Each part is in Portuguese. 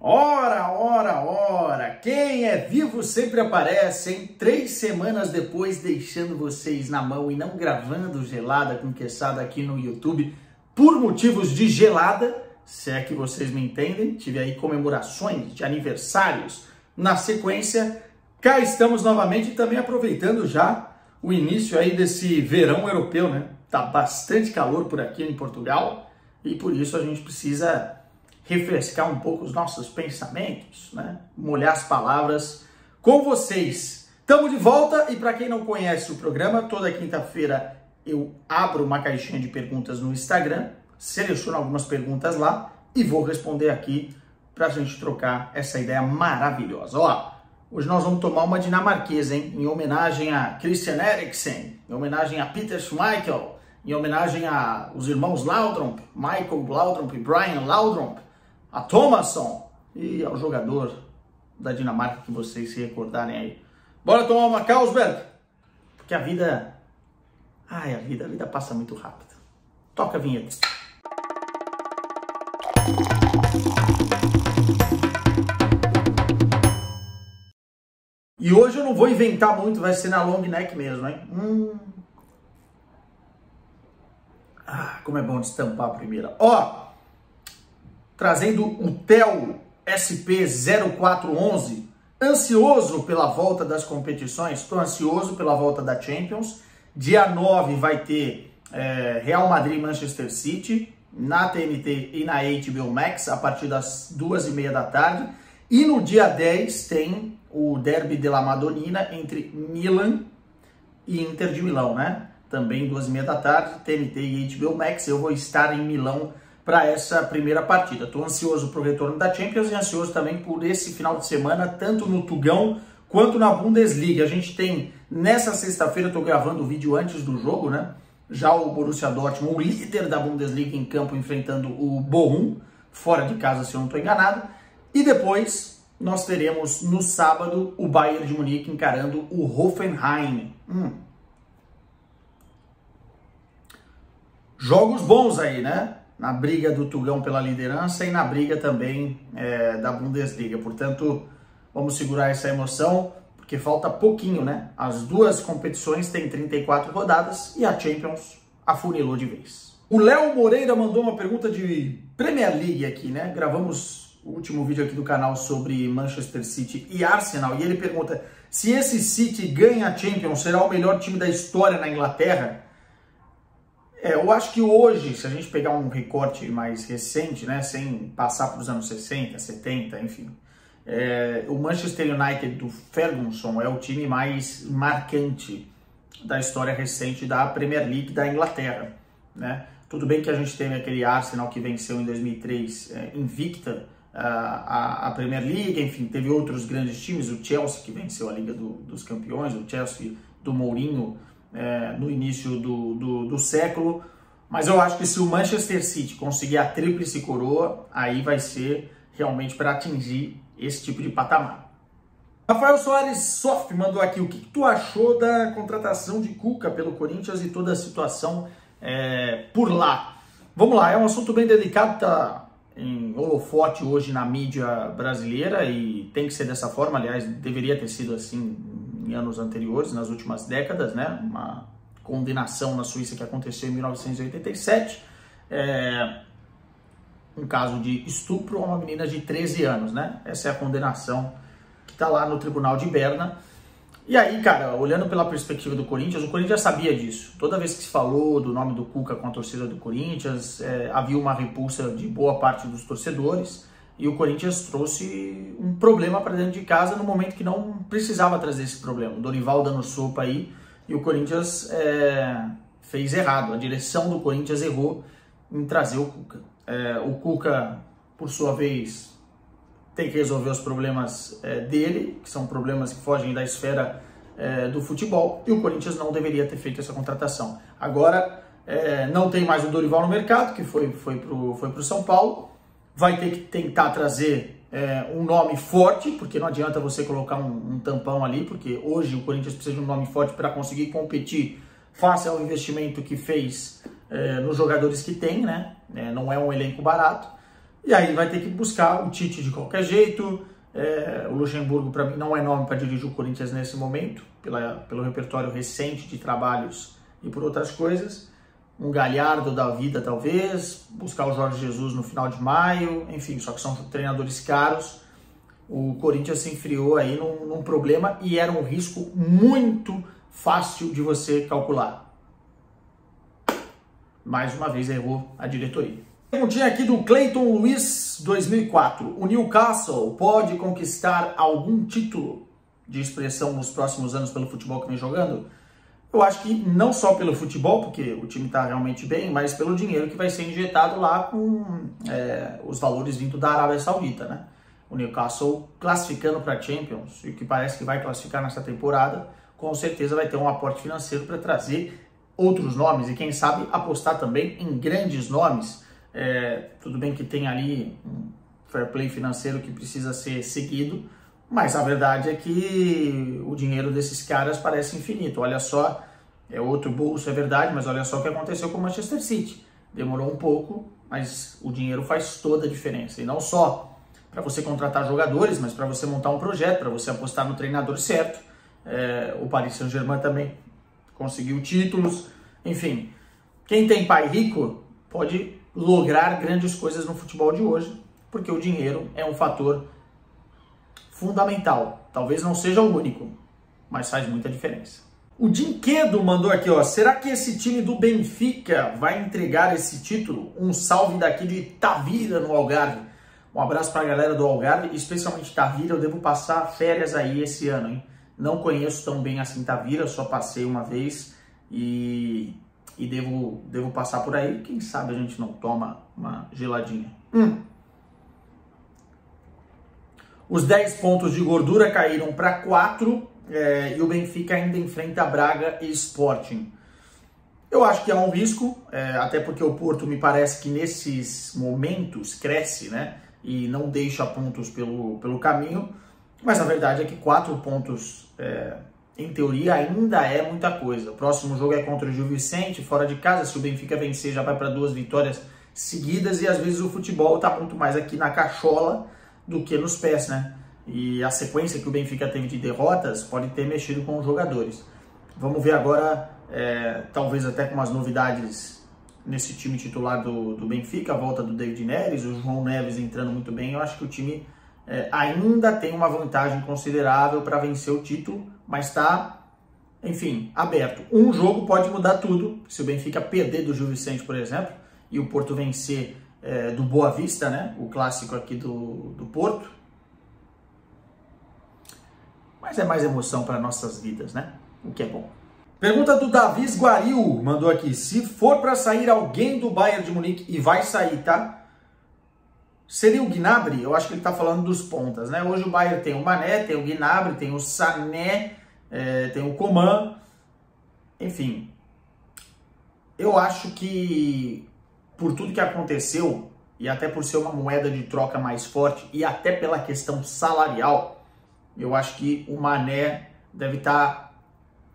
Ora! Quem é vivo sempre aparece, hein? 3 semanas depois, deixando vocês na mão e não gravando Gelada com Queçada aqui no YouTube, por motivos de gelada, se é que vocês me entendem. Tive aí comemorações de aniversários na sequência. Cá estamos novamente e também aproveitando já o início aí desse verão europeu, né? Tá bastante calor por aqui em Portugal e por isso a gente precisa refrescar um pouco os nossos pensamentos, né? Molhar as palavras com vocês. Estamos de volta e para quem não conhece o programa, toda quinta-feira eu abro uma caixinha de perguntas no Instagram, seleciono algumas perguntas lá e vou responder aqui para a gente trocar essa ideia maravilhosa. Ó, hoje nós vamos tomar uma dinamarquesa, hein? Em homenagem a Christian Eriksen, em homenagem a Peter Schmeichel, em homenagem aos irmãos Laudrup, Michael Laudrup e Brian Laudrup, a Thomasson e ao jogador da Dinamarca que vocês se recordarem aí. Bora tomar uma Carlsberg? Porque a vida passa muito rápido. Toca a vinheta. E hoje eu não vou inventar muito, vai ser na long neck mesmo, hein? Como é bom de estampar a primeira. Ó, trazendo o TEL SP0411, ansioso pela volta das competições, estou ansioso pela volta da Champions. Dia 9 vai ter Real Madrid e Manchester City, na TNT e na HBO Max, a partir das 2h30 da tarde. E no dia 10 tem o Derby della Madonnina entre Milan e Inter de Milão, né? Também 2h30 da tarde, TNT e HBO Max. Eu vou estar em Milão para essa primeira partida. Estou ansioso para o retorno da Champions e ansioso também por esse final de semana, tanto no Tugão quanto na Bundesliga. A gente tem, nessa sexta-feira, estou gravando o vídeo antes do jogo, né? Já o Borussia Dortmund, o líder da Bundesliga, em campo, enfrentando o Bochum, fora de casa, se eu não estou enganado. E depois nós teremos, no sábado, o Bayern de Munique encarando o Hoffenheim. Jogos bons aí, né? Na briga do Tugão pela liderança e na briga também da Bundesliga. Portanto, vamos segurar essa emoção, porque falta pouquinho, né? As duas competições têm 34 rodadas e a Champions afunilou de vez. O Léo Moreira mandou uma pergunta de Premier League aqui, né? Gravamos o último vídeo aqui do canal sobre Manchester City e Arsenal e ele pergunta: se esse City ganha a Champions, será o melhor time da história na Inglaterra? Eu acho que hoje, se a gente pegar um recorte mais recente, né, sem passar para os anos 60, 70, enfim, o Manchester United do Ferguson é o time mais marcante da história recente da Premier League da Inglaterra, né? Tudo bem que a gente teve aquele Arsenal que venceu em 2003 invicta a Premier League, enfim, teve outros grandes times, o Chelsea que venceu a Liga dos Campeões, o Chelsea do Mourinho, no início do século, mas eu acho que se o Manchester City conseguir a tríplice coroa, aí vai ser realmente para atingir esse tipo de patamar. Rafael Soares Sof mandou aqui: o que tu achou da contratação de Cuca pelo Corinthians e toda a situação por lá? Vamos lá, é um assunto bem delicado, tá em holofote hoje na mídia brasileira e tem que ser dessa forma, aliás, deveria ter sido assim em anos anteriores, nas últimas décadas, né? Uma condenação na Suíça que aconteceu em 1987, um caso de estupro a uma menina de 13 anos, né? Essa é a condenação que está lá no Tribunal de Berna. E aí, cara, olhando pela perspectiva do Corinthians, o Corinthians já sabia disso. Toda vez que se falou do nome do Cuca com a torcida do Corinthians, havia uma repulsa de boa parte dos torcedores. E o Corinthians trouxe um problema para dentro de casa no momento que não precisava trazer esse problema. O Dorival dando sopa aí e o Corinthians fez errado. A direção do Corinthians errou em trazer o Cuca. O Cuca, por sua vez, tem que resolver os problemas dele, que são problemas que fogem da esfera do futebol. E o Corinthians não deveria ter feito essa contratação. Agora, não tem mais o Dorival no mercado, que foi pro São Paulo. Vai ter que tentar trazer um nome forte, porque não adianta você colocar um tampão ali, porque hoje o Corinthians precisa de um nome forte para conseguir competir face ao investimento que fez nos jogadores que tem, né? Não é um elenco barato. E aí vai ter que buscar o Tite de qualquer jeito. O Luxemburgo, para mim, não é nome para dirigir o Corinthians nesse momento, pelo repertório recente de trabalhos e por outras coisas. Um Galhardo da vida, talvez, buscar o Jorge Jesus no final de maio, enfim, só que são treinadores caros. O Corinthians se enfiou aí num problema e era um risco muito fácil de você calcular. Mais uma vez errou a diretoria. Perguntinha aqui do Cleiton Luiz, 2004. O Newcastle pode conquistar algum título de expressão nos próximos anos pelo futebol que vem jogando? Eu acho que não só pelo futebol, porque o time está realmente bem, mas pelo dinheiro que vai ser injetado lá com os valores vindo da Arábia Saudita, né? O Newcastle classificando para a Champions, e o que parece que vai classificar nessa temporada, com certeza vai ter um aporte financeiro para trazer outros nomes e quem sabe apostar também em grandes nomes. Tudo bem que tem ali um fair play financeiro que precisa ser seguido, mas a verdade é que o dinheiro desses caras parece infinito. Olha só, é outro bolso, é verdade, mas olha só o que aconteceu com o Manchester City. Demorou um pouco, mas o dinheiro faz toda a diferença. E não só para você contratar jogadores, mas para você montar um projeto, para você apostar no treinador certo. O Paris Saint-Germain também conseguiu títulos. Enfim, quem tem pai rico pode lograr grandes coisas no futebol de hoje, porque o dinheiro é um fator fundamental. Talvez não seja o único, mas faz muita diferença. O Dinquedo mandou aqui, ó. Será que esse time do Benfica vai entregar esse título? Um salve daqui de Tavira, no Algarve. Um abraço para a galera do Algarve, especialmente Tavira. Eu devo passar férias aí esse ano, hein? Não conheço tão bem assim Tavira, só passei uma vez e devo passar por aí. Quem sabe a gente não toma uma geladinha. Os 10 pontos de gordura caíram para 4 e o Benfica ainda enfrenta Braga e Sporting. Eu acho que é um risco, até porque o Porto me parece que nesses momentos cresce, né? E não deixa pontos pelo caminho. Mas a verdade é que 4 pontos, em teoria, ainda é muita coisa. O próximo jogo é contra o Gil Vicente, fora de casa. Se o Benfica vencer, já vai para 2 vitórias seguidas. E às vezes o futebol está muito mais aqui na cachola do que nos pés, né? E a sequência que o Benfica teve de derrotas pode ter mexido com os jogadores. Vamos ver agora, talvez até com umas novidades nesse time titular do Benfica, a volta do David Neres, o João Neves entrando muito bem. Eu acho que o time ainda tem uma vantagem considerável para vencer o título, mas está, enfim, aberto. Um jogo pode mudar tudo. Se o Benfica perder do Gil Vicente, por exemplo, e o Porto vencer do Boa Vista, né? O clássico aqui do Porto. Mas é mais emoção para nossas vidas, né? O que é bom. Pergunta do Davis Guaril, mandou aqui. Se for para sair alguém do Bayern de Munique, e vai sair, tá? Seria o Gnabry? Eu acho que ele tá falando dos pontas, né? Hoje o Bayern tem o Mané, tem o Gnabry, tem o Sané, tem o Coman. Enfim, eu acho que por tudo que aconteceu, e até por ser uma moeda de troca mais forte, e até pela questão salarial, eu acho que o Mané deve estar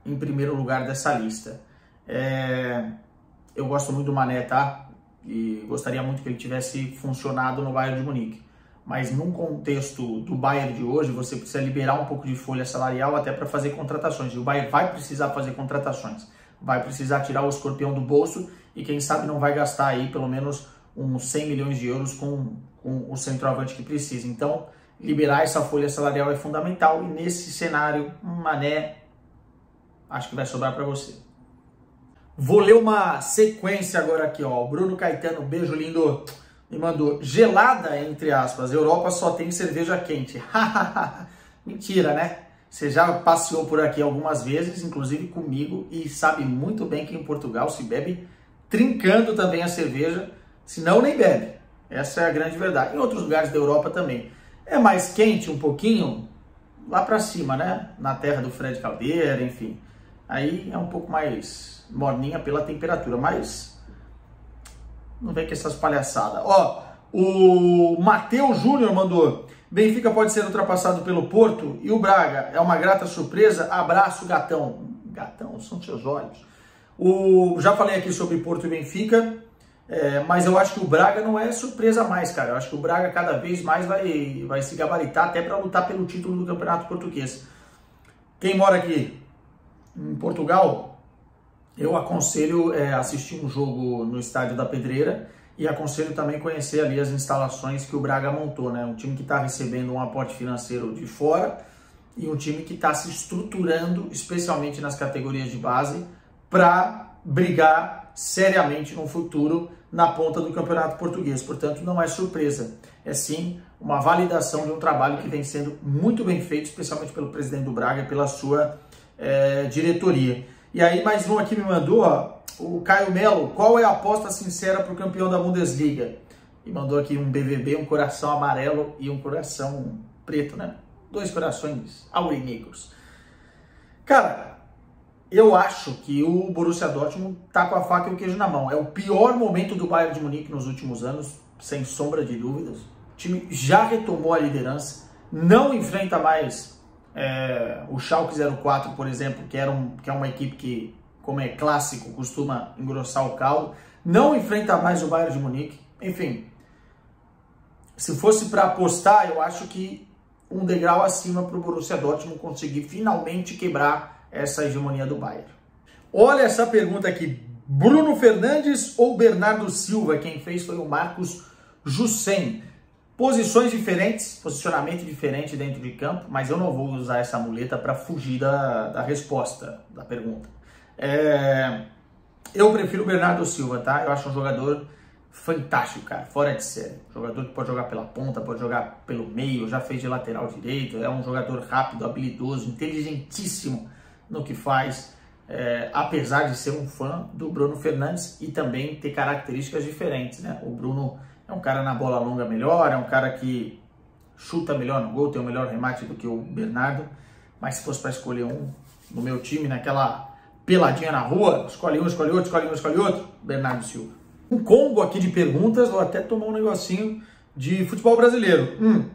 em primeiro lugar dessa lista. Eu gosto muito do Mané, tá? E gostaria muito que ele tivesse funcionado no Bayern de Munique. Mas num contexto do Bayern de hoje, você precisa liberar um pouco de folha salarial até para fazer contratações. E o Bayern vai precisar fazer contratações. Vai precisar tirar o escorpião do bolso e quem sabe não vai gastar aí pelo menos uns 100 milhões de euros com o centroavante que precisa. Então, liberar essa folha salarial é fundamental. E nesse cenário, Mané, acho que vai sobrar para você. Vou ler uma sequência agora aqui, ó. O Bruno Caetano, beijo lindo, me mandou gelada, entre aspas. Europa só tem cerveja quente. Mentira, né? Você já passeou por aqui algumas vezes, inclusive comigo, e sabe muito bem que em Portugal se bebe trincando também a cerveja, senão nem bebe. Essa é a grande verdade. Em outros lugares da Europa também. É mais quente um pouquinho lá pra cima, né? Na terra do Fred Caldeira, enfim. Aí é um pouco mais morninha pela temperatura, mas não vem com essas palhaçadas. Ó, o Matheus Júnior mandou: Benfica pode ser ultrapassado pelo Porto e o Braga é uma grata surpresa. Abraço, gatão. Gatão, são seus olhos. Já falei aqui sobre Porto e Benfica. Mas eu acho que o Braga não é surpresa mais, cara. Eu acho que o Braga cada vez mais vai se gabaritar até para lutar pelo título do Campeonato Português. Quem mora aqui em Portugal, eu aconselho assistir um jogo no Estádio da Pedreira e aconselho também conhecer ali as instalações que o Braga montou, né? Um time que está recebendo um aporte financeiro de fora e um time que está se estruturando, especialmente nas categorias de base, para brigar seriamente no futuro na ponta do Campeonato Português. Portanto, não é surpresa, é sim uma validação de um trabalho que vem sendo muito bem feito, especialmente pelo presidente do Braga e pela sua diretoria. E aí mais um aqui me mandou, ó, o Caio Melo: qual é a aposta sincera para o campeão da Bundesliga? E mandou aqui um BVB, um coração amarelo e um coração preto, né? 2 corações aurinegros. Cara, eu acho que o Borussia Dortmund tá com a faca e o queijo na mão. É o pior momento do Bayern de Munique nos últimos anos, sem sombra de dúvidas. O time já retomou a liderança, não enfrenta mais o Schalke 04, por exemplo, que é uma equipe que, como é clássico, costuma engrossar o caldo. Não enfrenta mais o Bayern de Munique. Enfim, se fosse para apostar, eu acho que um degrau acima para o Borussia Dortmund conseguir finalmente quebrar essa hegemonia do Bayern. Olha essa pergunta aqui: Bruno Fernandes ou Bernardo Silva? Quem fez foi o Marcos Jussen. Posições diferentes, posicionamento diferente dentro de campo, mas eu não vou usar essa muleta para fugir da resposta da pergunta. Eu prefiro o Bernardo Silva, tá? Eu acho um jogador fantástico, cara, fora de série. Jogador que pode jogar pela ponta, pode jogar pelo meio, já fez de lateral direito, é um jogador rápido, habilidoso, inteligentíssimo no que faz, apesar de ser um fã do Bruno Fernandes e também ter características diferentes, né? O Bruno é um cara na bola longa melhor, é um cara que chuta melhor no gol, tem um melhor remate do que o Bernardo, mas se fosse para escolher um no meu time, naquela peladinha na rua, escolhe um, escolhe outro, escolhe um, escolhe outro, Bernardo Silva. Um combo aqui de perguntas, vou até tomar um negocinho de futebol brasileiro.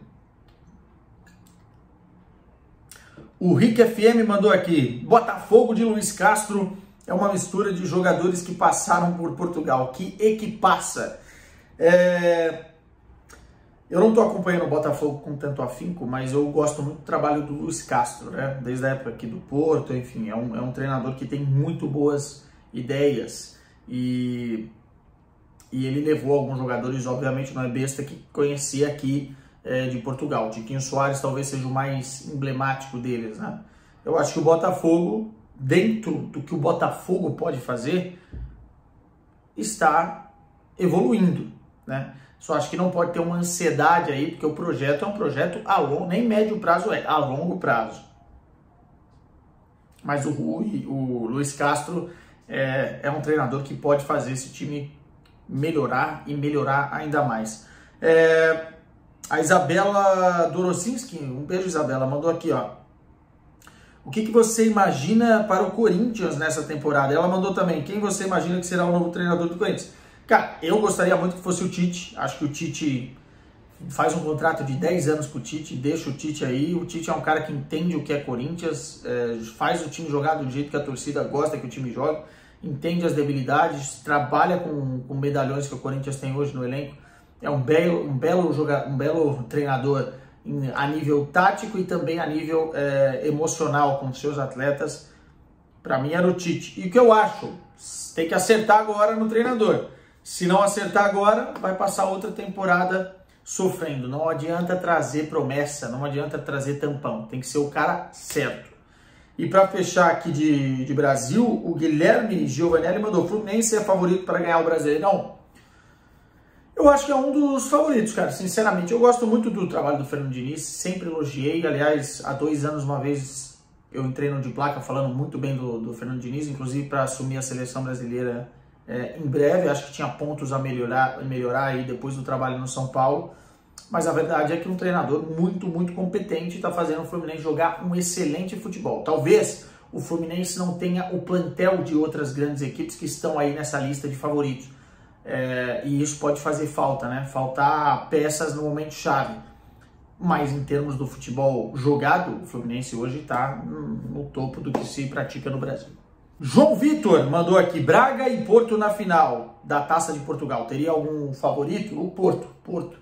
O Rick FM mandou aqui: Botafogo de Luiz Castro é uma mistura de jogadores que passaram por Portugal. Que equipaça! Eu não estou acompanhando o Botafogo com tanto afinco, mas eu gosto muito do trabalho do Luiz Castro, né? Desde a época aqui do Porto, enfim, é um treinador que tem muito boas ideias e ele levou alguns jogadores, obviamente não é besta, que conhecia aqui de Portugal. Tiquinho Soares talvez seja o mais emblemático deles, né? Eu acho que o Botafogo, dentro do que o Botafogo pode fazer, está evoluindo, né? Só acho que não pode ter uma ansiedade aí, porque o projeto é um projeto a longo, nem médio prazo, a longo prazo. Mas o Luiz Castro é um treinador que pode fazer esse time melhorar e melhorar ainda mais. A Isabela Dorocinski, um beijo, Isabela, mandou aqui, ó: o que você imagina para o Corinthians nessa temporada? Ela mandou também: quem você imagina que será o novo treinador do Corinthians? Cara, eu gostaria muito que fosse o Tite. Acho que o Tite faz um contrato de 10 anos com o Tite, deixa o Tite aí. O Tite é um cara que entende o que é Corinthians, faz o time jogar do jeito que a torcida gosta que o time jogue, entende as debilidades, trabalha com medalhões que o Corinthians tem hoje no elenco. É um belo treinador a nível tático e também a nível emocional com seus atletas. Para mim era o Tite. E o que eu acho? Tem que acertar agora no treinador. Se não acertar agora, vai passar outra temporada sofrendo. Não adianta trazer promessa, não adianta trazer tampão. Tem que ser o cara certo. E para fechar aqui de Brasil, o Guilherme Giovanelli mandou: Fluminense é favorito para ganhar o Brasileirão? Eu acho que é um dos favoritos, cara. Sinceramente, eu gosto muito do trabalho do Fernando Diniz, sempre elogiei. Aliás, há 2 anos, uma vez, eu entrei no de placa falando muito bem do Fernando Diniz, inclusive para assumir a seleção brasileira em breve. Acho que tinha pontos a melhorar aí depois do trabalho no São Paulo. Mas a verdade é que um treinador muito, muito competente está fazendo o Fluminense jogar um excelente futebol. Talvez o Fluminense não tenha o plantel de outras grandes equipes que estão aí nessa lista de favoritos. E isso pode fazer falta, né? Faltar peças no momento chave. Mas em termos do futebol jogado, o Fluminense hoje está no topo do que se pratica no Brasil. João Vitor mandou aqui, Braga e Porto na final da Taça de Portugal. Teria algum favorito? O Porto.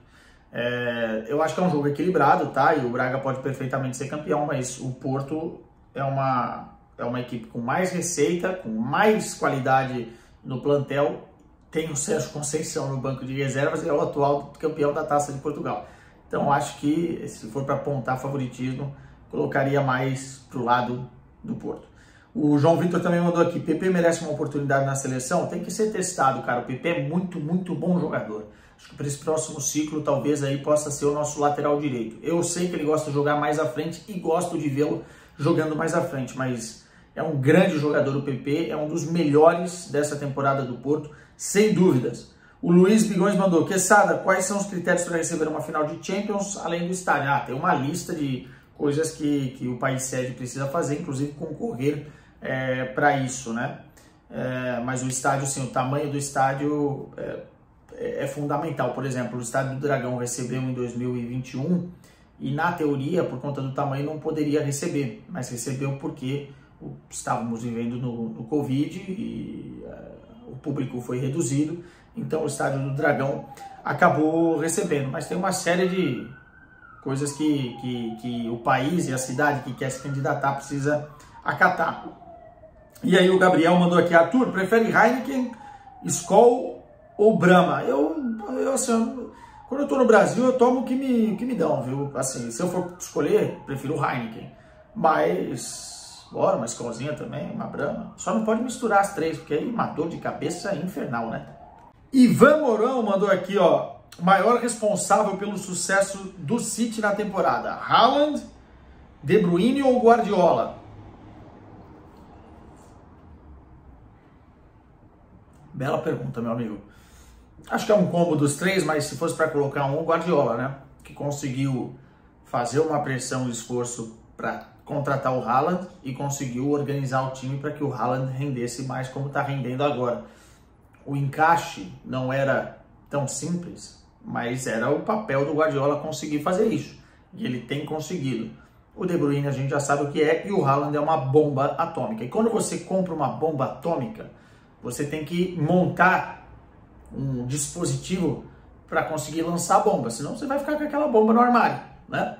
Eu acho que é um jogo equilibrado, tá? E o Braga pode perfeitamente ser campeão, mas o Porto é uma equipe com mais receita, com mais qualidade no plantel. Tem o Sérgio Conceição no banco de reservas e é o atual campeão da Taça de Portugal. Então acho que, se for para apontar favoritismo, colocaria mais pro lado do Porto. O João Vitor também mandou aqui, PP merece uma oportunidade na seleção? Tem que ser testado, cara. O PP é muito, muito bom jogador. Acho que para esse próximo ciclo, talvez aí possa ser o nosso lateral direito. Eu sei que ele gosta de jogar mais à frente e gosto de vê-lo jogando mais à frente, mas é um grande jogador o PP, é um dos melhores dessa temporada do Porto, sem dúvidas. O Luiz Bigões mandou, Quesada, quais são os critérios para receber uma final de Champions, além do estádio? Tem uma lista de coisas que o país sede precisa fazer, inclusive concorrer para isso, né? Mas o estádio, sim, o tamanho do estádio é fundamental. Por exemplo, o estádio do Dragão recebeu em 2021 e, na teoria, por conta do tamanho, não poderia receber, mas recebeu porque estávamos vivendo no Covid e o público foi reduzido, então o estádio do Dragão acabou recebendo. Mas tem uma série de coisas que o país e a cidade que quer se candidatar precisa acatar. E aí o Gabriel mandou aqui, Arthur, prefere Heineken, Skol ou Brahma? Assim, quando eu tô no Brasil, eu tomo o que me dão, viu? Assim, se eu for escolher, prefiro o Heineken. Mas, bora, uma Skolzinha também, uma Brahma. Só não pode misturar as três, porque aí uma dor de cabeça infernal, né? Ivan Mourão mandou aqui, ó, maior responsável pelo sucesso do City na temporada, Haaland, De Bruyne ou Guardiola? Bela pergunta, meu amigo. Acho que é um combo dos três, mas se fosse para colocar um, o Guardiola, né? Que conseguiu fazer uma pressão e esforço para contratar o Haaland e conseguiu organizar o time para que o Haaland rendesse mais como está rendendo agora. O encaixe não era tão simples, mas era o papel do Guardiola conseguir fazer isso. E ele tem conseguido. O De Bruyne a gente já sabe o que é e o Haaland é uma bomba atômica. E quando você compra uma bomba atômica, você tem que montar um dispositivo para conseguir lançar a bomba, senão você vai ficar com aquela bomba no armário, né?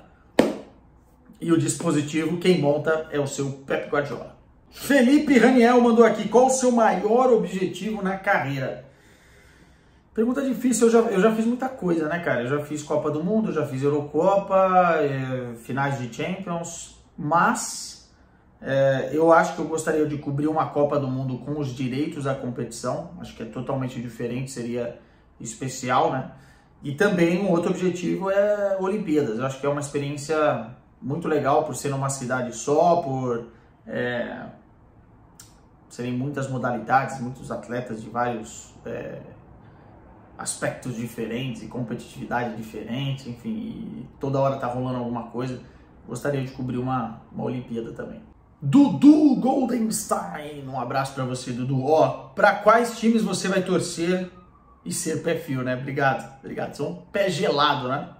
E o dispositivo, quem monta é o seu Pep Guardiola. Felipe Raniel mandou aqui, qual o seu maior objetivo na carreira? Pergunta difícil, eu já fiz muita coisa, né, cara? Eu já fiz Copa do Mundo, já fiz Eurocopa, finais de Champions, mas eu acho que eu gostaria de cobrir uma Copa do Mundo com os direitos à competição, acho que é totalmente diferente, seria especial, né? E também um outro objetivo é Olimpíadas, eu acho que é uma experiência muito legal por ser numa cidade só, por serem muitas modalidades, muitos atletas de vários aspectos diferentes e competitividade diferente, enfim, e toda hora tá rolando alguma coisa. Gostaria de cobrir uma Olimpíada também. Dudu Goldenstein, um abraço para você, Dudu. Ó, para quais times você vai torcer e ser pé frio, né? Obrigado. São um pé gelado, né?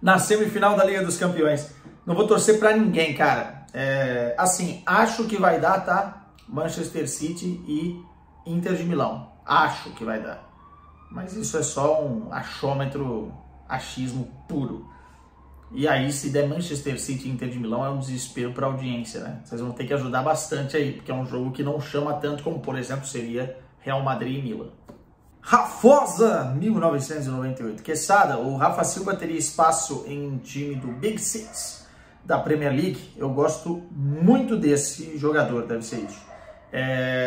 Na semifinal da Liga dos Campeões, não vou torcer para ninguém, cara. Assim, acho que vai dar, tá? Manchester City e Inter de Milão. Acho que vai dar. Mas isso é só um achômetro, achismo puro. E aí, se der Manchester City e Inter de Milão, é um desespero para a audiência, né? Vocês vão ter que ajudar bastante aí, porque é um jogo que não chama tanto como, por exemplo, seria Real Madrid e Milan. Rafosa, 1998. Quesada, o Rafa Silva teria espaço em um time do Big Six da Premier League? Eu gosto muito desse jogador, deve ser isso.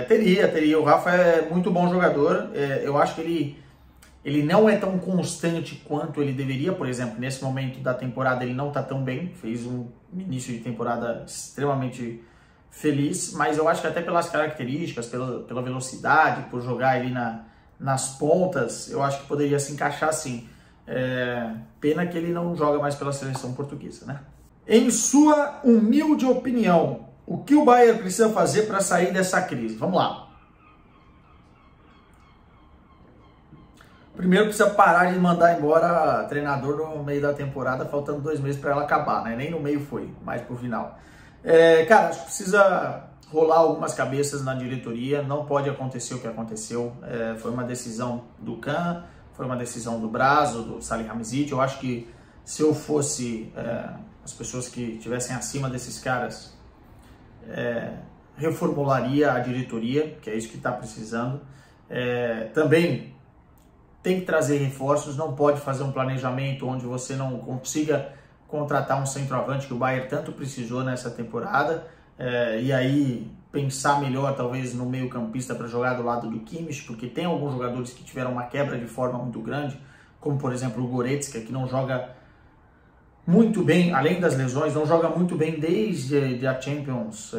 Teria. O Rafa é muito bom jogador. Eu acho que ele não é tão constante quanto ele deveria. Por exemplo, nesse momento da temporada ele não está tão bem. Fez um início de temporada extremamente feliz. Mas eu acho que até pelas características, pela velocidade, por jogar ali nas pontas, eu acho que poderia se encaixar sim. Pena que ele não joga mais pela seleção portuguesa, né? Em sua humilde opinião, o que o Bayern precisa fazer para sair dessa crise? Vamos lá. Primeiro precisa parar de mandar embora treinador no meio da temporada, faltando 2 meses para ela acabar, né? Nem no meio foi, mais pro final. Cara, acho que precisa rolar algumas cabeças na diretoria, não pode acontecer o que aconteceu. Foi uma decisão do Kahn, foi uma decisão do Brazo, do Salihamidzic. Eu acho que se eu fosse as pessoas que estivessem acima desses caras, reformularia a diretoria, que é isso que está precisando. Também tem que trazer reforços, não pode fazer um planejamento onde você não consiga contratar um centroavante que o Bayern tanto precisou nessa temporada, e aí pensar melhor talvez no meio campista para jogar do lado do Kimmich, porque tem alguns jogadores que tiveram uma quebra de forma muito grande, como por exemplo o Goretzka, que não joga muito bem, além das lesões, não joga muito bem desde a Champions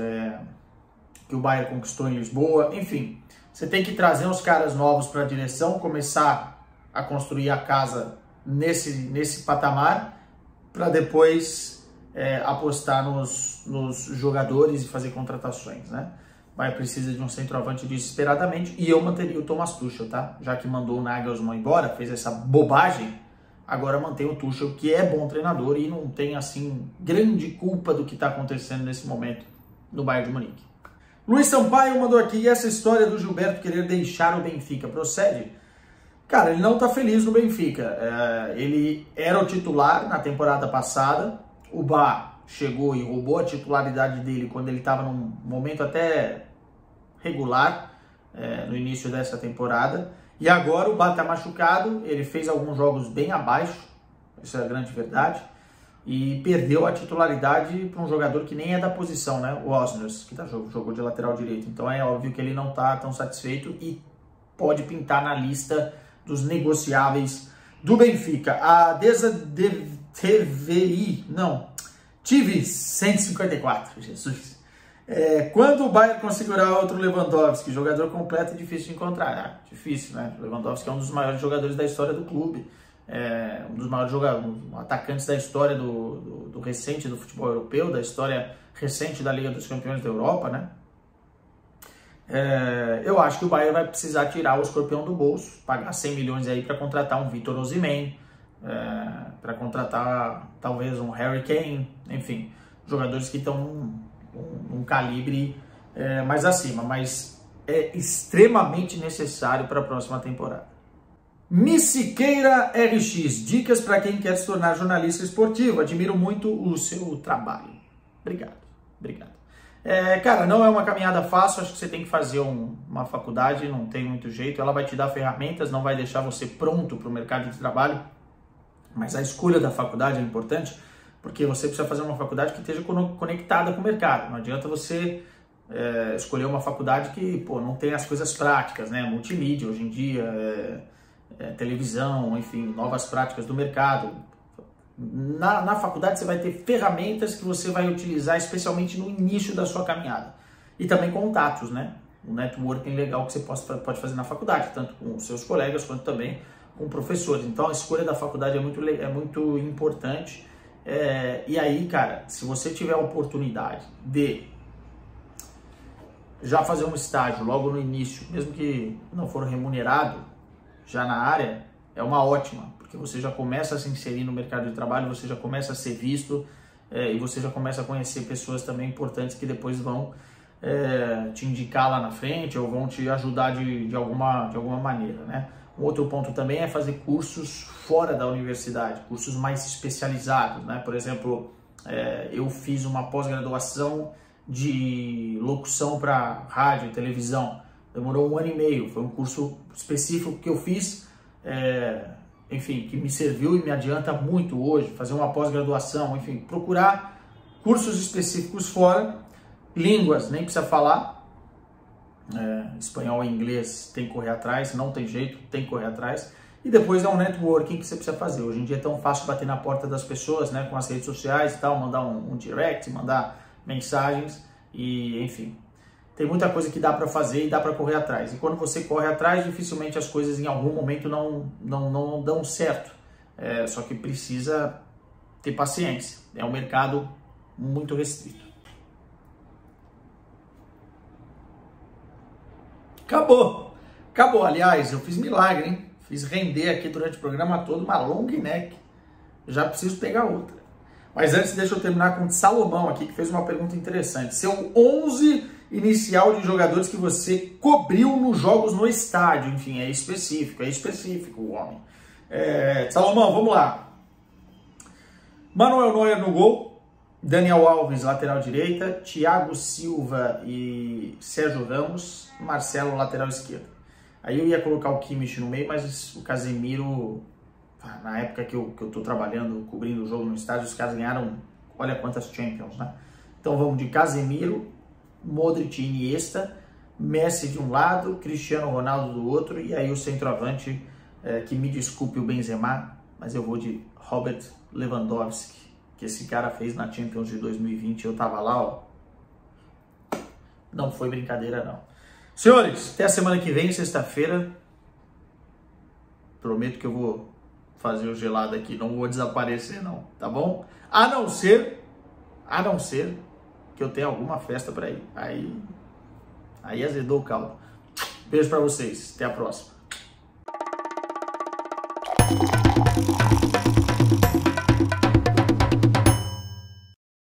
que o Bayern conquistou em Lisboa. Enfim, você tem que trazer uns caras novos para a direção, começar a construir a casa nesse patamar, para depois apostar nos jogadores e fazer contratações, né? O Bayern precisa de um centroavante desesperadamente, e eu manteria o Thomas Tuchel, tá? Já que mandou o Nagelsmann embora, fez essa bobagem, agora mantém o Tuchel, que é bom treinador e não tem, assim, grande culpa do que está acontecendo nesse momento no Bayern de Munique. Luiz Sampaio mandou aqui: e essa história do Gilberto querer deixar o Benfica procede? Cara, ele não está feliz no Benfica. Ele era o titular na temporada passada, o Bá chegou e roubou a titularidade dele quando ele estava num momento até regular, no início dessa temporada, e agora o Bá está machucado, ele fez alguns jogos bem abaixo, isso é a grande verdade, e perdeu a titularidade para um jogador que nem é da posição, né? O Osners, que jogou de lateral direito. Então é óbvio que ele não está tão satisfeito e pode pintar na lista dos negociáveis do Benfica. A Tive 154, Jesus. Quando o Bayern conseguirá outro Lewandowski? Jogador completo e difícil de encontrar. Difícil, né? O Lewandowski é um dos maiores jogadores da história do clube. Um dos maiores atacantes da história do recente do futebol europeu, da história recente da Liga dos Campeões da Europa, né? Eu acho que o Bayern vai precisar tirar o escorpião do bolso, pagar 100 milhões aí para contratar um Victor Osimhen, para contratar talvez um Harry Kane, enfim, jogadores que estão num calibre mais acima, mas é extremamente necessário para a próxima temporada. Missiqueira RX, dicas para quem quer se tornar jornalista esportivo. Admiro muito o seu trabalho. Obrigado. Cara, não é uma caminhada fácil, acho que você tem que fazer uma faculdade, não tem muito jeito. Ela vai te dar ferramentas, não vai deixar você pronto para o mercado de trabalho, mas a escolha da faculdade é importante, porque você precisa fazer uma faculdade que esteja conectada com o mercado. Não adianta você escolher uma faculdade que não tem as coisas práticas, né? Multimídia hoje em dia, televisão, enfim, novas práticas do mercado. Na faculdade você vai ter ferramentas que você vai utilizar especialmente no início da sua caminhada. E também contatos, né? Um networking legal que você pode fazer na faculdade, tanto com seus colegas quanto também com professores. Então a escolha da faculdade é muito importante. E aí, cara, se você tiver a oportunidade de já fazer um estágio logo no início, mesmo que não for remunerado, já na área, é uma ótima, porque você já começa a se inserir no mercado de trabalho, você já começa a ser visto, e você já começa a conhecer pessoas também importantes que depois vão te indicar lá na frente ou vão te ajudar de alguma maneira, né? Um outro ponto também é fazer cursos fora da universidade, cursos mais especializados, né? Por exemplo, eu fiz uma pós-graduação de locução para rádio e televisão, demorou 1 ano e meio, foi um curso específico que eu fiz, enfim, que me serviu e me adianta muito hoje, fazer uma pós-graduação, enfim, procurar cursos específicos fora, línguas, nem precisa falar, espanhol e inglês tem que correr atrás, não tem jeito, tem que correr atrás, e depois é um networking que você precisa fazer. Hoje em dia é tão fácil bater na porta das pessoas, né, com as redes sociais e tal, mandar um direct, mandar mensagens, e enfim, tem muita coisa que dá para fazer e dá para correr atrás. E quando você corre atrás, dificilmente as coisas em algum momento não dão certo. Só que precisa ter paciência. É um mercado muito restrito. Acabou, aliás, eu fiz milagre, hein? Fiz render aqui durante o programa todo uma long neck. Já preciso pegar outra. Mas antes, deixa eu terminar com o Salomão aqui, que fez uma pergunta interessante. Seu 11 inicial de jogadores que você cobriu nos jogos no estádio. Enfim, é específico o homem. Salomão, vamos lá. Manuel Neuer no gol. Daniel Alves, lateral direita. Thiago Silva e Sérgio Ramos. Marcelo, lateral esquerdo. Aí eu ia colocar o Kimmich no meio, mas o Casemiro... Na época que eu tô trabalhando, cobrindo o jogo no estádio, os caras ganharam, olha quantas Champions, né? Então vamos de Casemiro, Modric e Iniesta, Messi de um lado, Cristiano Ronaldo do outro, e aí o centroavante, que me desculpe o Benzema, mas eu vou de Robert Lewandowski, que esse cara fez na Champions de 2020, eu tava lá, ó. Não foi brincadeira, não. Senhores, até a semana que vem, sexta-feira. Prometo que eu vou fazer o gelado aqui, não vou desaparecer não, tá bom? A não ser que eu tenha alguma festa para ir. Aí azedou o caldo. Beijo para vocês, até a próxima.